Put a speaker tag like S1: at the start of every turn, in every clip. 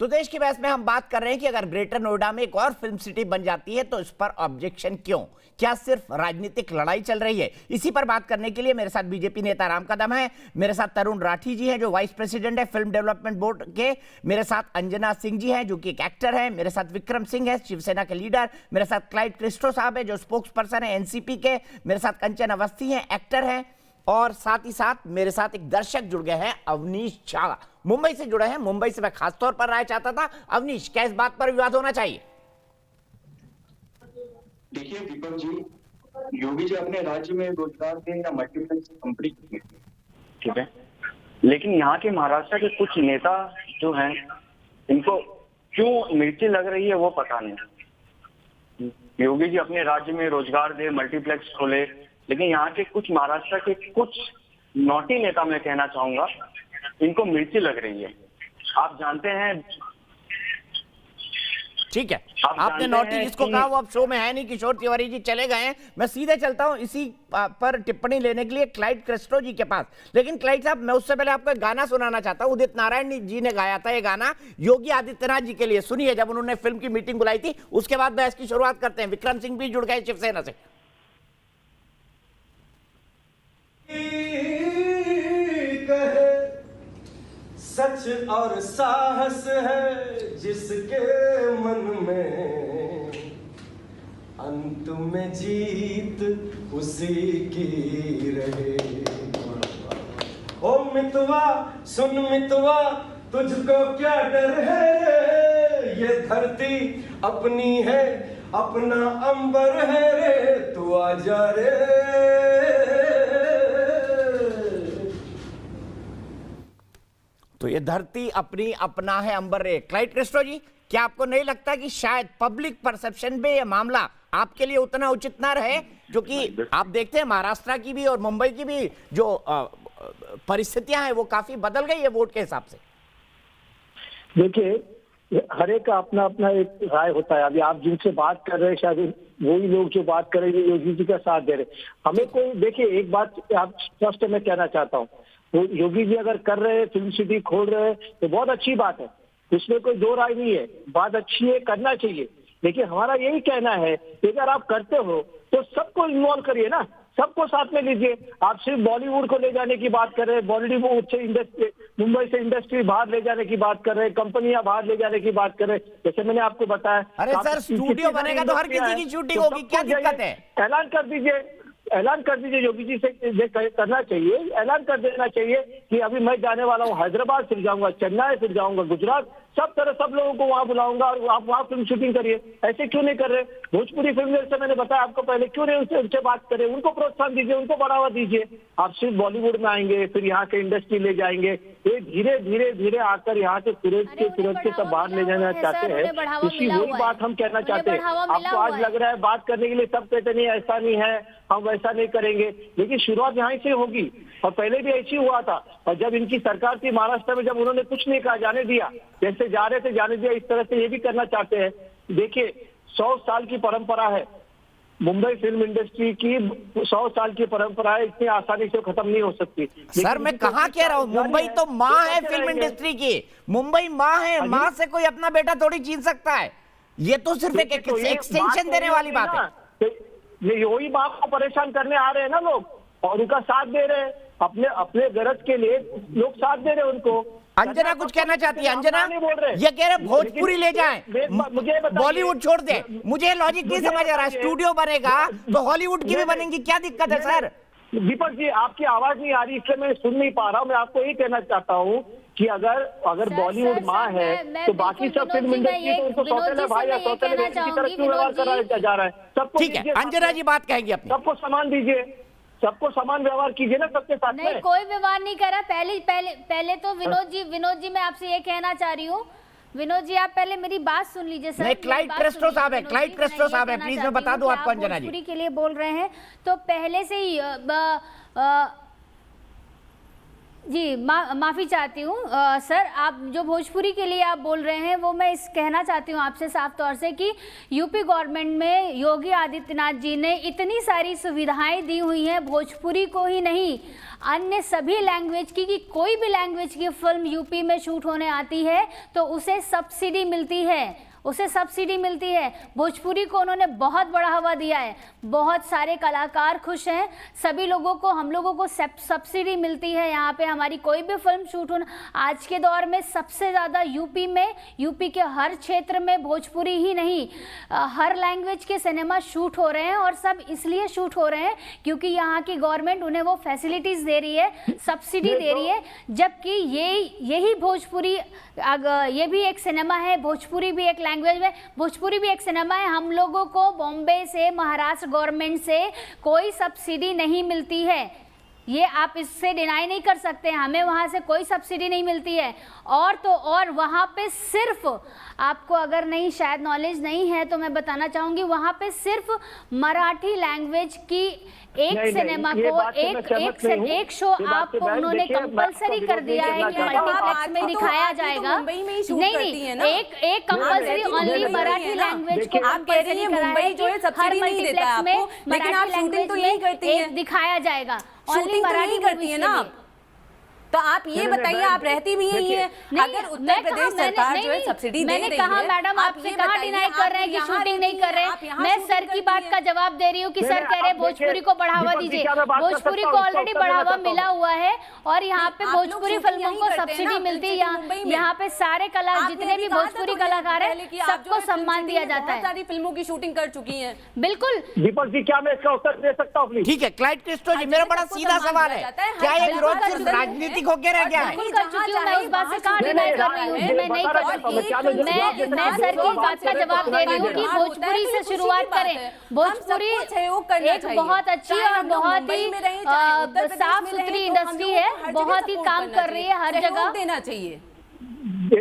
S1: Footage की बहस में हम बात कर रहे हैं कि अगर ग्रेटर नोएडा में एक और फिल्म सिटी बन जाती है तो इस पर ऑब्जेक्शन क्यों? क्या सिर्फ राजनीतिक लड़ाई चल रही है? इसी पर बात करने के लिए मेरे साथ बीजेपी नेता राम कदम है, मेरे साथ तरुण राठी जी हैं जो वाइस प्रेसिडेंट है फिल्म डेवलपमेंट बोर्ड के, मेरे साथ अंजना सिंह जी हैं जो कि एक एक्टर है, मेरे साथ विक्रम सिंह है शिवसेना के लीडर, मेरे साथ क्लाइड क्रिस्टो साहब है जो स्पोक्स पर्सन है एनसीपी के, मेरे साथ कंचन अवस्थी हैं एक्टर हैं, और साथ ही साथ मेरे साथ एक दर्शक जुड़ गए हैं अवनीश झा, मुंबई से जुड़े हैं। मुंबई से मैं खासतौर पर राय चाहता था। अवनीश, क्या इस बात पर विवाद होना चाहिए?
S2: देखिए दीपक जी, योगी जी अपने राज्य में रोजगार दें या मल्टीप्लेक्स कंपनी, ठीक है, लेकिन यहाँ के महाराष्ट्र के कुछ नेता जो हैं इनको क्यों मिर्ची लग रही है वो पता नहीं। योगी जी अपने राज्य में रोजगार दे, मल्टीप्लेक्स खोले, लेकिन यहाँ के कुछ महाराष्ट्र के कुछ नौटी नेता, मैं कहना चाहूंगा, इनको मिर्ची लग रही है। आप जानते हैं,
S1: ठीक है, आपने नौटी जिसको कहा वो अब शो में है नहीं, किशोर तिवारी जी चले गए हैं। मैं सीधे चलता हूं इसी पर टिप्पणी लेने के लिए क्लाइड क्रिस्टो जी के पास। लेकिन क्लाइड साहब, मैं उससे पहले आपको एक गाना सुनाना चाहता हूं। उदित नारायण जी ने गाया था ये गाना योगी आदित्यनाथ जी के लिए, सुनिए, जब उन्होंने फिल्म की मीटिंग बुलाई थी। उसके बाद बहस की शुरुआत करते हैं। विक्रम सिंह भी जुड़ गए शिवसेना से।
S3: सच और साहस है जिसके मन में, अंत में जीत उसी की रहे। ओ मितवा सुन मितवा, तुझको क्या डर है, ये धरती अपनी है, अपना अंबर है रे, तू आजा रे।
S1: तो ये धरती अपनी, अपना है अंबर रे। क्लाइड क्रिस्टो जी, क्या आपको नहीं लगता कि शायद पब्लिक परसेप्शन में ये मामला आपके लिए उतना उचित ना रहे? जो कि आप देखते हैं महाराष्ट्र की भी और मुंबई की भी जो परिस्थितियां हैं वो काफी बदल गई है वोट के हिसाब से।
S4: देखिए, हर एक का अपना अपना एक राय होता है। अभी आप जिनसे बात कर रहे हैं शायद वही लोग जो बात करेंगे योगी जी का साथ दे रहे। हमें कोई, देखिए एक बात आप फर्स्ट मैं कहना चाहता हूँ, वो योगी जी अगर कर रहे हैं, फिल्म सिटी खोल रहे हैं तो बहुत अच्छी बात है, उसमें कोई दो राय नहीं है, बात अच्छी है, करना चाहिए। लेकिन हमारा यही कहना है कि अगर आप करते हो तो सबको इन्वॉल्व करिए ना, सबको साथ में लीजिए। आप सिर्फ बॉलीवुड को ले जाने की बात कर रहे हैं, बॉलीवुड से इंडस्ट्री, मुंबई से इंडस्ट्री बाहर ले जाने की बात कर रहे हैं, कंपनियां बाहर ले जाने की बात कर रहे हैं। जैसे मैंने आपको बताया,
S1: अरे सर, स्टूडियो बनेगा तो हर किसी की शूटिंग होगी, क्या दिक्कत है?
S4: ऐलान कर दीजिए, ऐलान कर दीजिए, योगी जी से करना चाहिए, ऐलान कर देना चाहिए कि अभी मैं जाने वाला हूँ हैदराबाद, फिर जाऊंगा चेन्नई, फिर जाऊंगा गुजरात, सब तरह सब लोगों को वहां बुलाऊंगा और आप वहां फिल्म शूटिंग करिए। ऐसे क्यों नहीं कर रहे? भोजपुरी फिल्म जैसे मैंने बताया आपको पहले, क्यों नहीं उनसे बात करें, उनको प्रोत्साहन दीजिए, उनको बढ़ावा दीजिए। आप सिर्फ बॉलीवुड में आएंगे, फिर यहाँ के इंडस्ट्री ले जाएंगे, ये धीरे धीरे धीरे आकर यहाँ के सूरज के सब बाहर ले जाना चाहते हैं। इसी वही बात हम कहना चाहते हैं। आपको आज लग रहा है बात करने के लिए, सब कहते नहीं ऐसा नहीं है, हम वैसा नहीं करेंगे, लेकिन शुरुआत यहाँ से होगी और पहले भी ऐसी हुआ था। और जब इनकी सरकार थी महाराष्ट्र में, जब उन्होंने कुछ नहीं कहा, जाने दिया, जैसे जा रहे थे जाने दिया, इस तरह से ये भी करना चाहते हैं। देखिए 100 साल की परंपरा है मुंबई फिल्म इंडस्ट्री की, 100 साल की परंपरा है, इतनी आसानी से खत्म नहीं हो सकती।
S1: सर मैं कहाँ कह रहा हूँ, मुंबई तो माँ है फिल्म इंडस्ट्री की, मुंबई माँ है, माँ से कोई अपना बेटा थोड़ी छीन सकता है। ये तो सिर्फ एक एक्सटेंशन देने वाली बात है।
S4: ये वही माँ को परेशान करने आ रहे हैं ना लोग, और उनका साथ दे रहे हैं, अपने अपने गरज के लिए लोग साथ दे रहे हैं उनको।
S1: अंजना कुछ कहना चाहती है? अंजना ये कह रहे भोजपुरी ले जाएं, बॉलीवुड छोड़ दे। मुझे लॉजिक नहीं समझ आ रहा, स्टूडियो बनेगा तो हॉलीवुड की भी बनेंगी, क्या दिक्कत है सर?
S4: दीपक जी, आपकी आवाज नहीं आ रही, इसलिए मैं सुन नहीं पा रहा हूँ। मैं आपको यही कहना चाहता हूँ कि अगर बॉलीवुड माँ है तो बाकी सब फिल्म इंडस्ट्री तो उनको सौतेले भाई या सौतेले बेटे की तरफ क्यों व्यवहार करा जा रहा है? सबको
S1: ठीक है, अंजना जी बात कहेंगी अपनी।
S4: सबको समान दीजिए, सबको समान व्यवहार कीजिए ना सबके साथ में।
S5: नहीं, कोई व्यवहार नहीं करा। पहले तो विनोद जी मैं आपसे ये कहना चाह रही हूँ, विनोद जी आप पहले मेरी बात सुन लीजिए सर।
S1: नहीं, क्लाइड क्रिस्टो साहब है, क्लाइड क्रिस्टो साहब है, प्लीज मैं बता दूं आपको अंजना जी
S5: के लिए बोल रहे हैं तो पहले से ही जी माफ़ी चाहती हूँ सर, आप जो भोजपुरी के लिए आप बोल रहे हैं वो मैं इस कहना चाहती हूँ आपसे साफ तौर से कि यूपी गवर्नमेंट में योगी आदित्यनाथ जी ने इतनी सारी सुविधाएं दी हुई हैं, भोजपुरी को ही नहीं अन्य सभी लैंग्वेज की, कि कोई भी लैंग्वेज की फिल्म यूपी में शूट होने आती है तो उसे सब्सिडी मिलती है, उसे सब्सिडी मिलती है। भोजपुरी को उन्होंने बहुत बढ़ावा दिया है, बहुत सारे कलाकार खुश हैं, सभी लोगों को, हम लोगों को सब्सिडी मिलती है। यहाँ पे हमारी कोई भी फिल्म शूट होना, आज के दौर में सबसे ज़्यादा यूपी में, यूपी के हर क्षेत्र में भोजपुरी ही नहीं हर लैंग्वेज के सिनेमा शूट हो रहे हैं, और सब इसलिए शूट हो रहे हैं क्योंकि यहाँ की गवर्नमेंट उन्हें वो फैसिलिटीज़ दे रही है, सब्सिडी दे रही है। जबकि यही भोजपुरी, ये भी एक सिनेमा है, भोजपुरी भी एक लैंग्वेज में, भोजपुरी भी एक सिनेमा है। हम लोगों को बॉम्बे से, महाराष्ट्र गवर्नमेंट से कोई सब्सिडी नहीं मिलती है, ये आप इससे डिनाई नहीं कर सकते। हमें वहाँ से कोई सब्सिडी नहीं मिलती है। और तो और वहाँ पे सिर्फ, आपको अगर नहीं शायद नॉलेज नहीं है तो मैं बताना चाहूँगी, वहाँ पे सिर्फ मराठी लैंग्वेज की एक सिनेमा को एक शो आपको उन्होंने कंपलसरी कर दिया है कि मल्टीप्लेक्स में दिखाया जाएगा। नहीं, एक कंपलसरी ओनली मराठी लैंग्वेज को
S6: आप कह रही हैं मुंबई जो है सब्सिडी नहीं देता है आपको, लेकिन आप शूटिंग तो यही करती हैं,
S5: दिखाया जाएगा,
S6: शूटिंग मराठी करती है ना। तो आप ये बताइए, आप रहती भी यही है, अगर उत्तर प्रदेश सरकार जो है सब्सिडी दे रही है,
S5: कहा मैडम आपसे कहाँ डिनाई कर रहे हैं कि शूटिंग नहीं कर रहे हैं। मैं सर की बात का जवाब दे रही हूँ कि सर कह रहे हैं भोजपुरी को बढ़ावा दीजिए, भोजपुरी को ऑलरेडी बढ़ावा मिला हुआ है और यहाँ पे भोजपुरी फिल्मों को सब्सिडी मिलती है। यहाँ पे सारे कलाकार, जितने भी भोजपुरी कलाकार हैं, सबको सम्मान दिया जाता है।
S6: सारी फिल्मों की शूटिंग कर चुकी है।
S5: बिल्कुल
S4: दीपक जी, क्या मैं इसका उत्तर दे सकता हूँ?
S1: ठीक है, क्लाइड क्रिस्टो जी, मेरा बड़ा सीधा सवाल है, क्या ये विरोध सिर्फ राजनीतिक होके रह गया है?
S5: बिल्कुल कर चुकी हूँ, मैं उस बात से कहाँ डिनाई कर रही हूँ, मैं नहीं कर सकती। मैं सर की बात का जवाब दे रही हूँ कि भोजपुरी से शुरुआत करें। भोजपुरी एक बहुत अच्छी और बहुत ही साफ सुथरी इंडस्ट्री है, बहुत ही काम कर रही है हर जगह।
S6: देना चाहिए।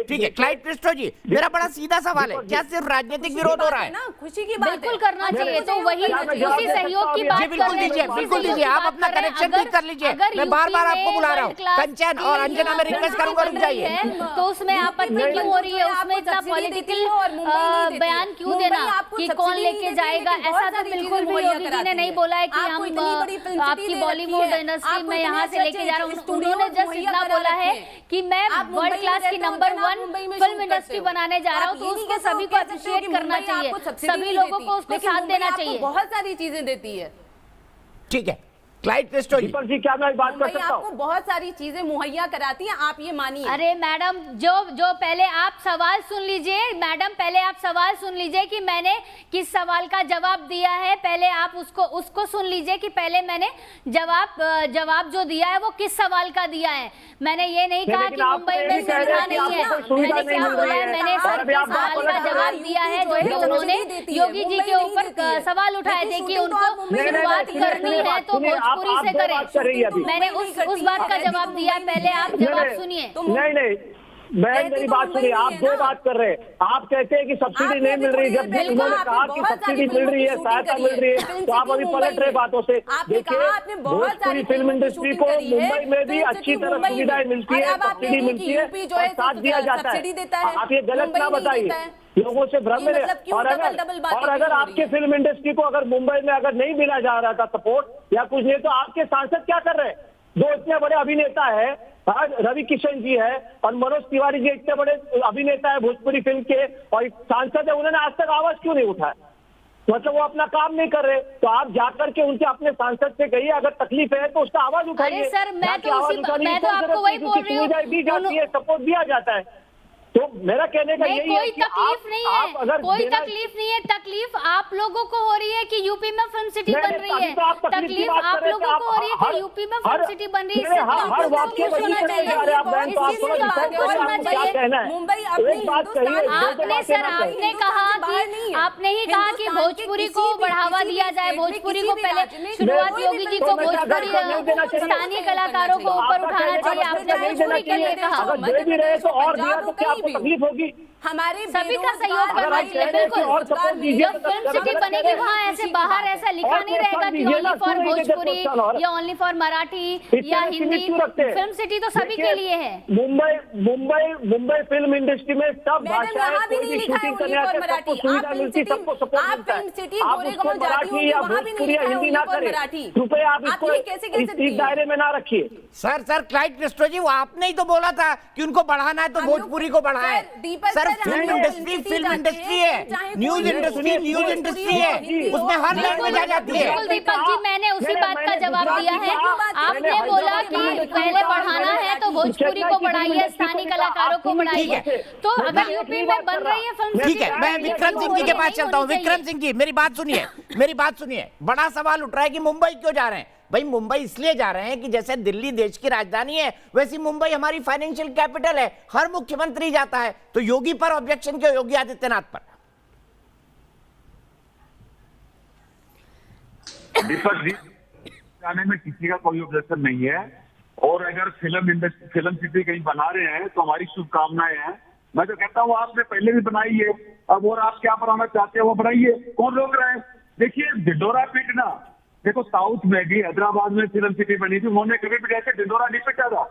S1: ठीक है, क्लाइड क्रिस्टो जी, मेरा बड़ा सीधा सवाल है, क्या सिर्फ राजनीतिक विरोध हो रहा है?
S6: ना, खुशी की बात
S5: बिल्कुल करना चाहिए, तो वही उसी सहयोग की बात
S1: बिल्कुल दीजिए, बिल्कुल दीजिए, आप अपना कनेक्शन ठीक कर लीजिए। मैं बार बार आपको बुला रहा हूँ, कंचन और अंजना, में रिक्वेस्ट करूंगा, रुक जाइए।
S5: तो उसमें आपत्ति क्यों हो रही है? उसमें इतना पॉलिटिकल बयान क्यों देना कि कौन लेके जाएगा? ऐसा तो बिल्कुल भी योगी जी ने नहीं बोला है कि हम आपकी बॉलीवुड इंडस्ट्री में यहाँ से लेके जा रहा हूँ। उन्होंने जस्ट इतना बोला है कि मैं वर्ल्ड क्लास की नंबर 1 फिल्म इंडस्ट्री बनाने जा रहा हूँ, तो उसको सभी को अप्रिशिएट करना चाहिए, सभी लोगों को उसको साथ देना चाहिए।
S6: बहुत सारी चीजें देती है।
S1: ठीक है, क्लाइड क्रिस्टो जी,
S4: जी, क्या मैं बात कर सकता हूँ?
S6: आपको बहुत सारी चीजें मुहैया कराती हैं, आप ये मानिए।
S5: अरे मैडम, जो पहले आप सवाल सुन लीजिए, मैडम पहले आप सवाल सुन लीजिए कि मैंने किस सवाल का जवाब दिया है। पहले आप उसको सुन लीजिए कि पहले मैंने जवाब जो दिया है वो किस सवाल का दिया है। मैंने ये नहीं कहा कि मुंबई में सुविधा नहीं है, मैंने क्या बोला है, मैंने सर के सवाल का जवाब दिया है जो कि उन्होंने योगी जी के ऊपर सवाल उठाए थे कि उनको शुरुआत करनी है तो भोजपुरी से करें। मैंने उस बात का जवाब दिया, पहले आप जवाब सुनिए।
S4: नहीं, बहन मेरी बात सुनिए, आप दो बात कर रहे हैं। आप कहते हैं कि सब्सिडी नहीं मिल रही, जब उन्होंने कहा कि सब्सिडी मिल रही है, सहायता मिल रही है, तो आप अभी पलट रहे बातों से। देखिए, भोजपुरी फिल्म इंडस्ट्री को मुंबई में भी अच्छी तरह सुविधाएं मिलती है, सब्सिडी मिलती है और साथ दिया जाता है। आप ये गलत ना बताइए, लोगों से भ्रम में। और अगर आपके फिल्म इंडस्ट्री को अगर मुंबई में अगर नहीं मिला जा रहा था सपोर्ट या कुछ नहीं, तो आपके सांसद क्या कर रहे हैं? दो इतने बड़े अभिनेता है, रवि किशन जी है और मनोज तिवारी जी इतने बड़े अभिनेता है भोजपुरी फिल्म के, और सांसद है, उन्होंने आज तक आवाज क्यों नहीं उठाया? मतलब वो अपना काम नहीं कर रहे। तो आप जाकर के उनसे अपने सांसद से कहिए, अगर तकलीफ है तो उसका आवाज उठाइए।
S5: अरे सर, मैं तो आपको वही बोल रही हूँ,
S4: दी जाती है, सपोर्ट दिया जाता है। तो मेरा कहने का यही है कि
S5: तकलीफ नहीं है, कोई तकलीफ नहीं है। तकलीफ आप लोगों को हो रही है कि यूपी में फिल्म सिटी बन रही है, तकलीफ आप लोगों को हो रही है कि यूपी में फिल्म सिटी बन रही है। आपने सर आपने ही कहा कि भोजपुरी को बढ़ावा दिया जाए, भोजपुरी को पहले शुरुआत योगी जी को भोजपुरी स्थानीय कलाकारों को ऊपर उठाना चाहिए, आपने भोजपुरी के लिए कहा।
S4: दे भी रहे तो और दिया तो क्या आपको तकलीफ होगी?
S6: हमारे
S5: सभी का सहयोग करना चाहिए, बिल्कुल। जब फिल्म सिटी बनेगी वहाँ ऐसे बाहर ऐसा लिखा नहीं रहेगा कि ओनली फॉर भोजपुरी या ओनली फॉर मराठी या हिंदी। फिल्म सिटी तो सभी के लिए है।
S4: मुंबई फिल्म इंडस्ट्री में सब
S6: मैडम यहाँ भी नहीं लिखा है ओनली फॉर मराठी। आप फिल्म सिटी गोरेगांव जाती होंगी, वहाँ भी नहीं लिखा है ओनली फॉर मराठी।
S4: कृपया आप
S6: आप ये कैसे कह सकती
S4: इस दायरे में ना रखिए।
S1: सर क्लाइड क्रिस्टो जी, वो आपने ही तो बोला था कि उनको बढ़ाना है तो भोजपुरी को बढ़ाएं। सर फिल्म इंडस्ट्री है, न्यूज इंडस्ट्री है, उसमें हर लैंग्वेज आ जाती है।
S5: बिल्कुल दीपक जी, मैंने उसी बात का जवाब दिया है। आपने बोला कि पहले बढ़ाना है तो भोजपुरी को बढ़ाइए, स्थानीय कलाकारों को बढ़ाइए। तो अगर यूपी में बन रही है फिल्म,
S1: ठीक है, मैं विक्रम सिंह जी के पास चलता हूँ। विक्रम सिंह जी, मेरी बात सुनिए। बड़ा सवाल उठ रहा है कि मुंबई क्यों जा रहे हैं? भाई मुंबई इसलिए जा रहे हैं कि जैसे दिल्ली देश की राजधानी है, वैसी मुंबई हमारी फाइनेंशियल कैपिटल है, हर मुख्यमंत्री जाता है। तो योगी पर ऑब्जेक्शन क्यों, योगी आदित्यनाथ पर?
S7: दीपक जी, जाने में किसी का कोई ऑब्जेक्शन नहीं है, और अगर फिल्म सिटी कहीं बना रहे हैं तो हमारी शुभकामनाएं हैं। मैं तो कहता हूँ आपने पहले भी बनाई है, अब और आप क्या बनाना चाहते हैं वो बनाइए, कौन रोक रहा है? देखिए ढिंढोरा पीटना, देखो साउथ में भी हैदराबाद में फिल्म सिटी बनी थी, उन्होंने कभी भी ऐसे ढिंढोरा नहीं पीटा था।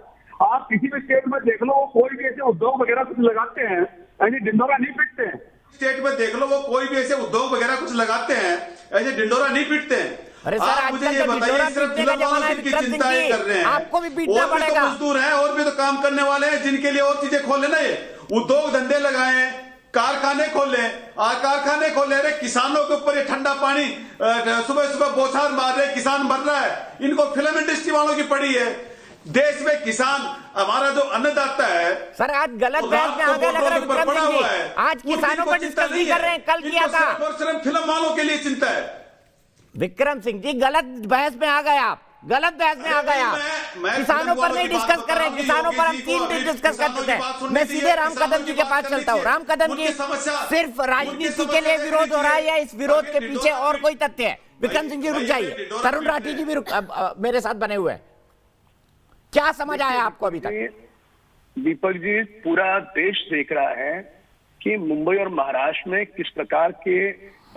S7: आप किसी भी स्टेट में देख लो, कोई भी ऐसे उद्योग वगैरह कुछ लगाते हैं, ऐसे ढिंढोरा नहीं पीटते हैं।
S8: स्टेट में देख लो, वो कोई भी ऐसे उद्योग वगैरह कुछ लगाते हैं, ऐसे ढिंढोरा नहीं पीटते हैं।
S1: अरे सर,
S8: आप मुझे ये बताइए, सिर्फ फिल्म वालों की चिंताएं कर रहे हैं,
S1: आपको भी पीटना
S8: और भी
S1: पड़ेगा।
S8: तो मजदूर हैं, और भी तो काम करने वाले हैं जिनके लिए और चीजें खोले ना, ये उद्योग धंधे लगाए, कारखाने खोले, अरे किसानों के ऊपर ये ठंडा पानी सुबह सुबह बौछार मार रहे, किसान मर रहा है, इनको फिल्म इंडस्ट्री वालों की पड़ी है। देश में किसान हमारा जो अन्नदाता है।
S1: सर आज गलत बहस में आ गए लग रहा है विक्रम सिंह जी, आज किसानों पर डिस्कस नहीं कर रहे हैं, कल किया था।
S8: सिर्फ फिल्म वालों के लिए चिंता है।
S1: विक्रम सिंह जी, गलत बहस में आ गए आप, गलत बहस में आ गए आप। किसानों पर नहीं डिस्कस कर रहे हैं, किसानों पर हम 3 दिन डिस्कस कर चुके हैं। मैं सीधे राम कदम जी के पास चलता हूँ। राम कदम जी, सिर्फ राजनीति के लिए विरोध हो रहा है या इस विरोध के पीछे और कोई तथ्य है? विक्रम सिंह जी रुक जाइए, तरुण राठी जी भी मेरे साथ बने हुए हैं। क्या समझ आया आपको अभी तक?
S9: दीपक जी, पूरा देश देख रहा है कि मुंबई और महाराष्ट्र में किस प्रकार के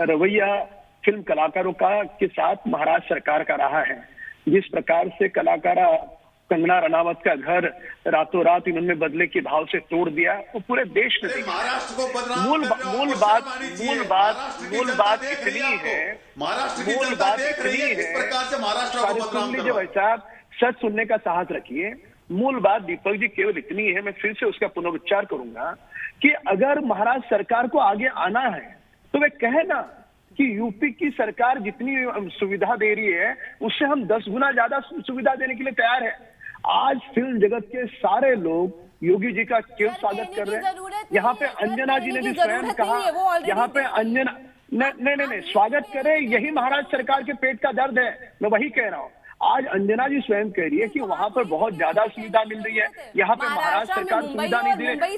S9: रवैया फिल्म कलाकारों के साथ महाराष्ट्र सरकार का रहा है। जिस प्रकार से कलाकारा कंगना रनावत का घर रातों रात इन्होंने बदले के भाव से तोड़ दिया, वो पूरे देश ने देखा। मूल बात इतनी है, भाई साहब सच सुनने का साहस रखिए। मूल बात दीपक जी केवल इतनी है, मैं फिर से उसका पुनरुच्चार करूंगा कि अगर महाराष्ट्र सरकार को आगे आना है तो वे कहे ना कि यूपी की सरकार जितनी सुविधा दे रही है उससे हम 10 गुना ज्यादा सुविधा देने के लिए तैयार है। आज फिल्म जगत के सारे लोग योगी जी का क्यों स्वागत कर रहे हैं? यहाँ पे अंजना जी ने भी स्वयं कहा, यहाँ पे अंजना नहीं स्वागत करे, यही महाराष्ट्र सरकार के पेट का दर्द है। मैं वही कह रहा हूँ, आज अंजना जी स्वयं कह रही है कि वहां पर बहुत ज्यादा सुविधा मिल रही है, यहाँ पे महाराष्ट्र सरकार सुविधा नहीं दे रही।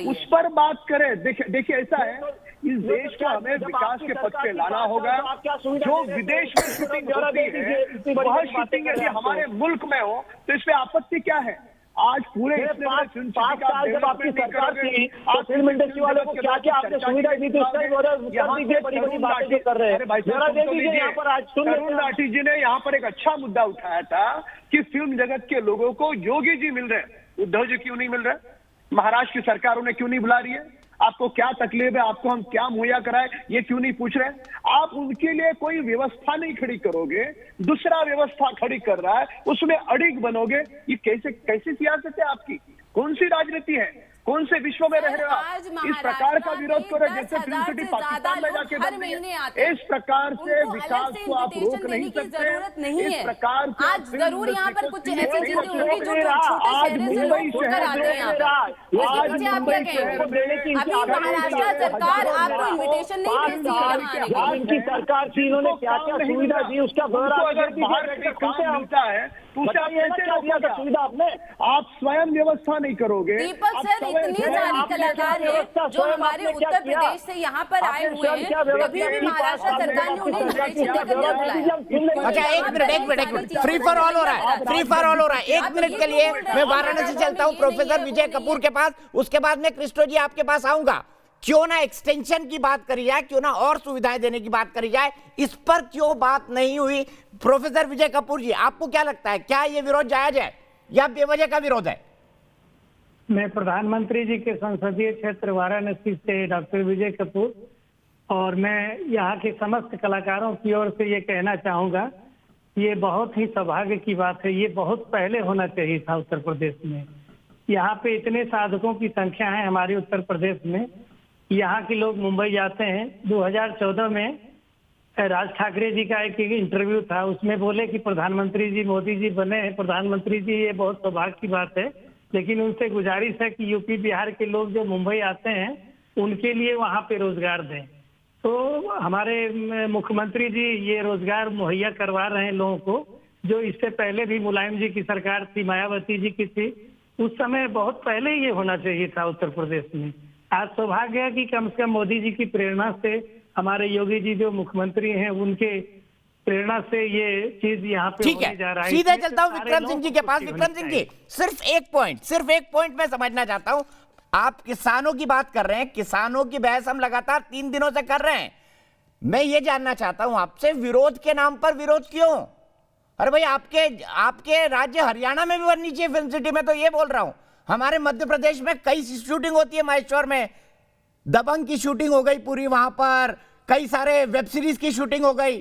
S9: उस पर बात करें। देखिए ऐसा है, इस देश को हमें विकास के पथ पे लाना होगा। जो विदेश में शूटिंग होती है वह शूटिंग यदि हमारे मुल्क में हो तो इस पे आपत्ति क्या है? आज पूरे 5 साल जब आपकी सरकार थी, आप फिल्म इंडस्ट्री वालों को क्या क्या आपने सुविधा दी थी, बड़ी बातें कर रहे हैं। तरुण राठी जी ने यहाँ पर एक अच्छा मुद्दा उठाया था कि फिल्म जगत के लोगों को योगी जी मिल रहे हैं, उद्धव जी क्यों नहीं मिल रहे? महाराष्ट्र की सरकार उन्हें क्यों नहीं बुला रही है? आपको क्या तकलीफ है, आपको हम क्या मुहैया कराए, ये क्यों नहीं पूछ रहे? आप उनके लिए कोई व्यवस्था नहीं खड़ी करोगे, दूसरा व्यवस्था खड़ी कर रहा है, उसमें अड़िग बनोगे। ये कैसे सियासत है आपकी? कौन सी राजनीति है? कौन से विश्व में रह रहे हो आप? इस प्रकार का विरोध करो जैसे फिल्म सिटी पाकिस्तान में जाके बन रही है। इस प्रकार से विकास को आप रोक नहीं सकते। इस प्रकार से
S6: आज जरूर यहाँ पर कुछ ऐसी चीजें होंगी जो छोटे शहर से लोग होकर आते हैं। अभी महाराष्ट्र सरकार आपको इन्विटेशन नहीं भेजती है।
S4: इनकी सरकार थी, इन्होंने क्या क्या सुविधा दी उसका
S9: मिलता है उसे आप
S4: बताइए,
S9: कैसे
S4: क्या
S9: रोकिए
S4: क्या
S9: सुविधा आपने? आप स्वयं व्यवस्था नहीं करोगे।
S6: दीपक
S9: आप
S6: सर,
S9: स्वयं-
S6: इतने
S9: स्वयं
S6: सारे
S9: आपने
S6: कलाकार
S9: क्या
S6: हैं
S9: व्यवस्था,
S6: जो
S9: स्वयं
S6: हमारे
S9: आपने क्या
S6: उत्तर
S9: किया?
S6: प्रदेश से यहाँ पर आए
S9: आपने
S6: हुए
S9: स्वयं क्या
S6: हैं,
S9: व्यवस्था
S6: कभी भी
S9: की?
S6: महाराष्ट्र
S9: आपने
S6: सरकार ने उन्हें
S9: क्या
S6: इंटरव्यू
S9: किया?
S6: करने के लिए बुलाया।
S1: अच्छा, एक मिनट, फ्री फॉर ऑल हो रहा है, फ्री फॉर ऑल हो रहा है। एक मिनट के लिए मैं वाराणसी चलता हूँ प्रोफेसर विजय कपूर के पास, उसके बाद में क्रिस्टो जी आपके पास आऊंगा। क्यों ना एक्सटेंशन की बात करी जाए, क्यों ना और सुविधाएं देने की बात करी जाए, इस पर क्यों बात नहीं हुई? प्रोफेसर विजय कपूर जी, आपको क्या लगता है, क्या ये विरोध जायज है या बेवजह का विरोध है?
S10: मैं प्रधानमंत्री जी के संसदीय क्षेत्र वाराणसी से डॉक्टर विजय कपूर, और मैं यहाँ के समस्त कलाकारों की ओर से ये कहना चाहूँगा, ये बहुत ही सौभाग्य की बात है। ये बहुत पहले होना चाहिए था उत्तर प्रदेश में। यहाँ पे इतने साधकों की संख्या है हमारे उत्तर प्रदेश में। यहाँ के लोग मुंबई जाते हैं। 2014 में राज ठाकरे जी का एक इंटरव्यू था, उसमें बोले कि प्रधानमंत्री जी मोदी जी बने हैं प्रधानमंत्री जी, ये बहुत सौभाग्य की बात है, लेकिन उनसे गुजारिश है कि यूपी बिहार के लोग जो मुंबई आते हैं उनके लिए वहाँ पे रोजगार दें। तो हमारे मुख्यमंत्री जी ये रोजगार मुहैया करवा रहे हैं लोगों को, जो इससे पहले भी मुलायम जी की सरकार थी, मायावती जी की थी, उस समय बहुत पहले ये होना चाहिए था उत्तर प्रदेश में। आज सौभाग्य है कि कम से कम मोदी जी की प्रेरणा से, हमारे योगी जी जो मुख्यमंत्री हैं उनके प्रेरणा से ये चीज यहाँ पे
S1: ठीक
S10: होने जा रहा
S1: है,
S10: है।
S1: सीधे चलता हूँ विक्रम सिंह जी के पास। विक्रम सिंह जी, सिर्फ एक पॉइंट मैं समझना चाहता हूँ। आप किसानों की बात कर रहे हैं, किसानों की बहस हम लगातार 3 दिनों से कर रहे हैं। मैं ये जानना चाहता हूं आपसे, विरोध के नाम पर विरोध क्यों? अरे भाई, आपके राज्य हरियाणा में भी बननी चाहिए फिल्म सिटी में, तो ये बोल रहा हूं। हमारे मध्य प्रदेश में कई शूटिंग होती है, महेश्वर में दबंग की शूटिंग हो गई पूरी, वहां पर कई सारे वेब सीरीज की शूटिंग हो गई।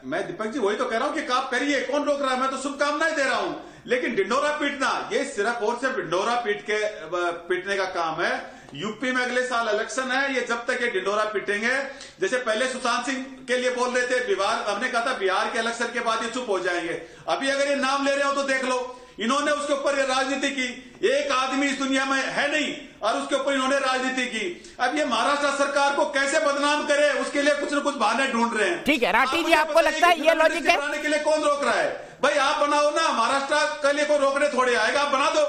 S8: मैं दीपक जी वही तो कह रहा हूं कि काम करिए, कौन रोक रहा है? मैं तो शुभकामनाएं दे रहा हूं, लेकिन ढिंडोरा पीटना, ये सिर्फ और सिर्फ ढिंडोरा पीटने का काम है। यूपी में अगले साल इलेक्शन है, ये जब तक ये ढिंडोरा पीटेंगे, जैसे पहले सुशांत सिंह के लिए बोल रहे थे, बिहार, हमने कहा था बिहार के इलेक्शन के बाद ये चुप हो जाएंगे। अभी अगर ये नाम ले रहे हो तो देख लो, इन्होंने उसके ऊपर ये राजनीति की। एक आदमी इस दुनिया में है नहीं और उसके ऊपर इन्होंने राजनीति की। अब ये महाराष्ट्र सरकार को कैसे बदनाम करे, उसके लिए कुछ न कुछ बहाने ढूंढ रहे हैं।
S1: ठीक है राठी जी, आपको लगता है ये लॉजिक है?
S8: बनाने के लिए कौन रोक रहा है? भाई आप बनाओ ना, महाराष्ट्र के लिए कोई रोकने थोड़े आएगा, आप बना दो।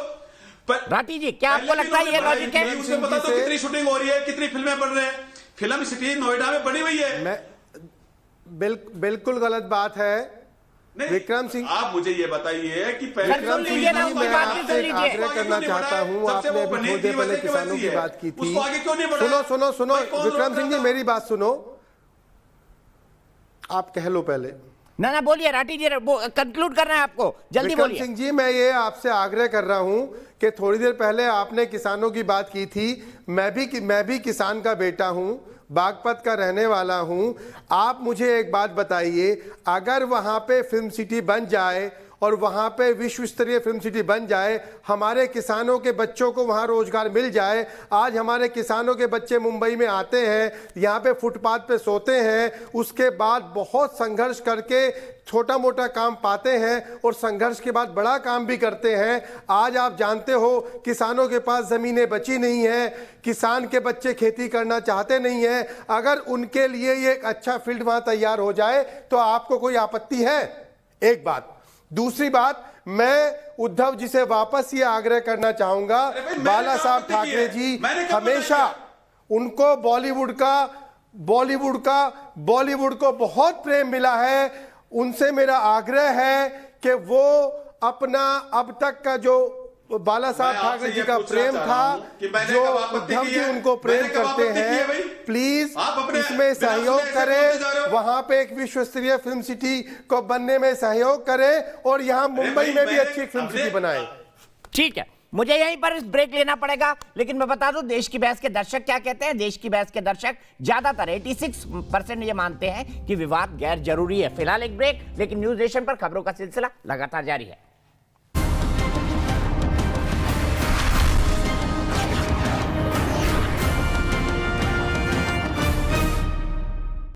S1: राठी जी, क्या आपको लगता है ये लॉजिक है?
S8: उसमें बता दो कितनी शूटिंग हो रही है, कितनी फिल्में बन रहे हैं। फिल्म सिटी नोएडा में बनी हुई है।
S11: बिल्कुल गलत बात है विक्रम सिंह।
S8: आप मुझे ये बताइए कि पहले
S11: विक्रम सिंह जी, मैं आपसे एक आग्रह करना चाहता हूं, आपने अभी थोड़ी देर पहले किसानों की बात की थी। सुनो विक्रम सिंह जी, मेरी बात सुनो, आप कह लो पहले।
S1: ना बोलिए राठी जी, कंक्लूड करना है आपको, जल्दी बोलिए।
S11: विक्रम सिंह जी, मैं ये आपसे आग्रह कर रहा हूं कि थोड़ी देर पहले आपने किसानों की बात की थी। मैं भी किसान का बेटा हूं, बागपत का रहने वाला हूं। आप मुझे एक बात बताइए, अगर वहां पे फिल्म सिटी बन जाए और वहां पे विश्व स्तरीय फिल्म सिटी बन जाए, हमारे किसानों के बच्चों को वहां रोजगार मिल जाए। आज हमारे किसानों के बच्चे मुंबई में आते हैं, यहाँ पे फुटपाथ पे सोते हैं, उसके बाद बहुत संघर्ष करके छोटा मोटा काम पाते हैं और संघर्ष के बाद बड़ा काम भी करते हैं। आज आप जानते हो किसानों के पास जमीनें बची नहीं है, किसान के बच्चे खेती करना चाहते नहीं है। अगर उनके लिए ये एक अच्छा फील्ड वहां तैयार हो जाए तो आपको कोई आपत्ति है? एक बात। दूसरी बात, मैं उद्धव जी से वापस ये आग्रह करना चाहूंगा, बाला साहब ठाकरे जी हमेशा उनको बॉलीवुड को बहुत प्रेम मिला है। उनसे मेरा आग्रह है कि वो अपना अब तक का जो बाला साहब ठाकरे जी का प्रेम था, जो उद्धव जी उनको प्रेम करते हैं, प्लीज इसमें सहयोग करें। वहां पे एक विश्व स्तरीय फिल्म सिटी को बनने में सहयोग करें और यहाँ मुंबई में भी अच्छी फिल्म सिटी बनाएं।
S1: ठीक है, मुझे यहीं पर ब्रेक लेना पड़ेगा, लेकिन मैं बता दूं देश की बहस के दर्शक क्या कहते हैं। देश की बहस के दर्शक ज्यादातर 86% ये मानते हैं कि विवाद गैर जरूरी है। फिलहाल एक ब्रेक, लेकिन न्यूज नेशन पर खबरों का सिलसिला लगातार जारी है।